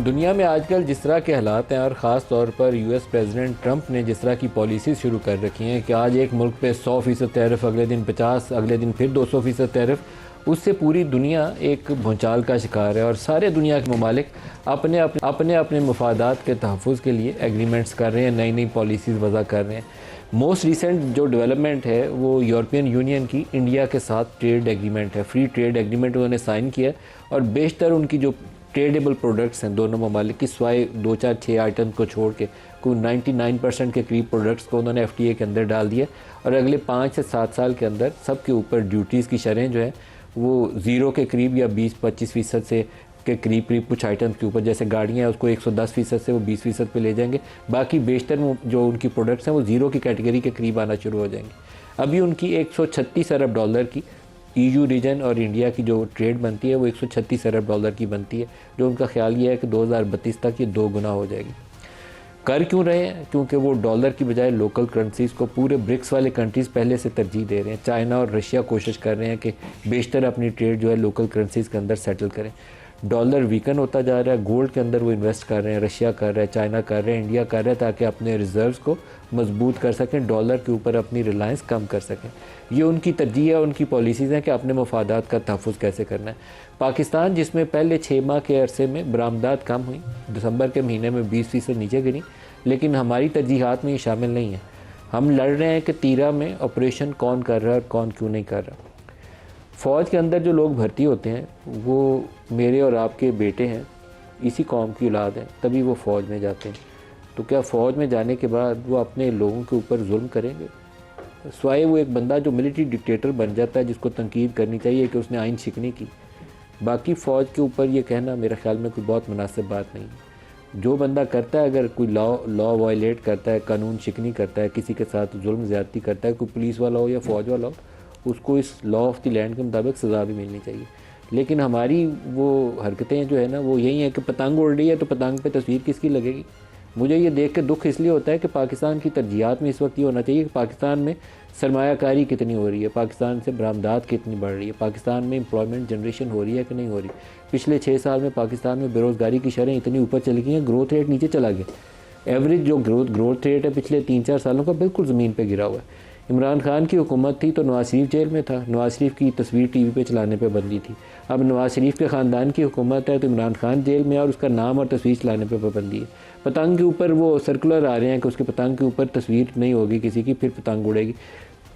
दुनिया में आजकल जिस तरह के हालात हैं और ख़ास तौर पर यूएस प्रेसिडेंट ट्रंप ने जिस तरह की पॉलिसी शुरू कर रखी हैं कि आज एक मुल्क पे 100% टैरिफ, अगले दिन 50, अगले दिन फिर 200% टैरिफ, उससे पूरी दुनिया एक भूचाल का शिकार है और सारे दुनिया के ममालिक अपने अपने मफादात के तहफ़्फ़ुज़ के लिए एग्रीमेंट्स कर रहे हैं, नई नई पॉलिसीज़ वज़ा कर रहे हैं। मोस्ट रिसेंट जो डेवलपमेंट है वो यूरोपियन यूनियन की इंडिया के साथ ट्रेड एग्रीमेंट है, फ्री ट्रेड एग्रीमेंट उन्होंने साइन किया और बेशतर उनकी जो ट्रेडेबल प्रोडक्ट्स हैं दोनों ममालिक की, स्वाय 2-4-6 आइटम को छोड़ के कोई 99% के करीब प्रोडक्ट्स को उन्होंने FTA के अंदर डाल दिया और अगले 5 से 7 साल के अंदर सब के ऊपर ड्यूटीज़ की शरह जो है वो ज़ीरो के करीब या 20-25% से के करीब कुछ आइटम्स के ऊपर, जैसे गाड़ियाँ हैं उसको 110% से वो 20% पे ले जाएंगे। बाकी बेशतर जो उनकी प्रोडक्ट्स हैं वो ज़ीरो की कैटेगरी के करीब आना शुरू हो जाएंगे। अभी उनकी 136 अरब डॉलर की EU रीजन और इंडिया की जो ट्रेड बनती है वो 136 अरब डॉलर की बनती है, जो उनका ख्याल ये है कि 2032 तक ये 2 गुना हो जाएगी। कर क्यों रहे हैं? क्योंकि वो डॉलर की बजाय लोकल करेंसीज़ को पूरे ब्रिक्स वाले कंट्रीज़ पहले से तरजीह दे रहे हैं। चाइना और रशिया कोशिश कर रहे हैं कि बेशतर अपनी ट्रेड जो है लोकल करेंसीज़ के अंदर सेटल करें। डॉलर वीकन होता जा रहा है, गोल्ड के अंदर वो इन्वेस्ट कर रहे हैं, रशिया कर रहा है, चाइना कर रहे हैं, इंडिया कर रहा है, ताकि अपने रिजर्व्स को मजबूत कर सकें, डॉलर के ऊपर अपनी रिलायंस कम कर सकें। ये उनकी तरजीह है, उनकी पॉलिसीज़ हैं कि अपने मफादात का तहफ़्फ़ुज़ कैसे करना है। पाकिस्तान जिसमें पहले 6 माह के अरसे में बरामदात कम हुई, दिसंबर के महीने में 20% नीचे गिरी, लेकिन हमारी तरजीहात में ये शामिल नहीं है। हम लड़ रहे हैं कि तीरा में ऑपरेशन कौन कर रहा है और कौन क्यों नहीं कर रहा। फ़ौज के अंदर जो लोग भर्ती होते हैं वो मेरे और आपके बेटे हैं, इसी कौम की औलाद हैं, तभी वो फ़ौज में जाते हैं। तो क्या फ़ौज में जाने के बाद वो अपने लोगों के ऊपर जुल्म करेंगे? स्वाय वो एक बंदा जो मिलिट्री डिक्टेटर बन जाता है, जिसको तनकीद करनी चाहिए कि उसने आइन शिकनी की, बाकी फ़ौज के ऊपर ये कहना मेरे ख़्याल में कोई बहुत मुनासिब बात नहीं है। जो बंदा करता है, अगर कोई लॉ वायलेट करता है, कानून शिकनी करता है, किसी के साथ जुल्म ज़्यादती करता है, कोई पुलिस वाला हो या फ़ौज वाला हो, उसको इस लॉ ऑफ द लैंड के मुताबिक सज़ा भी मिलनी चाहिए। लेकिन हमारी वो हरकतें जो है ना वो यही है कि पतंग उड़ रही है तो पतंग पे तस्वीर किसकी लगेगी। मुझे ये देख के दुख इसलिए होता है कि पाकिस्तान की तरजीहात में इस वक्त ये होना चाहिए कि पाकिस्तान में सरमायाकारी कितनी हो रही है, पाकिस्तान से बरामदात कितनी बढ़ रही है, पाकिस्तान में एम्प्लॉयमेंट जनरेशन हो रही है कि नहीं हो रही। पिछले 6 साल में पाकिस्तान में बेरोज़गारी की शरह इतनी ऊपर चली गई हैं, ग्रोथ रेट नीचे चला गया। एवरेज जो ग्रोथ रेट है पिछले 3-4 सालों का बिल्कुल ज़मीन पर गिरा हुआ है। इमरान खान की हुकूमत थी तो नवाज शरीफ जेल में था, नवाज शरीफ की तस्वीर टीवी पे चलाने पे बंदी थी। अब नवाज शरीफ के ख़ानदान की हुकूमत है तो इमरान खान जेल में और उसका नाम और तस्वीर चलाने पे पाबंदी है। पतंग के ऊपर वो सर्कुलर आ रहे हैं कि उसके पतंग के ऊपर तस्वीर नहीं होगी किसी की, फिर पतंग उड़ेगी।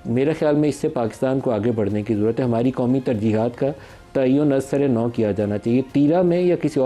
मेरे ख्याल में इससे पाकिस्तान को आगे बढ़ने की ज़रूरत है। हमारी कौमी तरजीहात का तयन असर नौ किया जाना चाहिए। तीरा में या किसी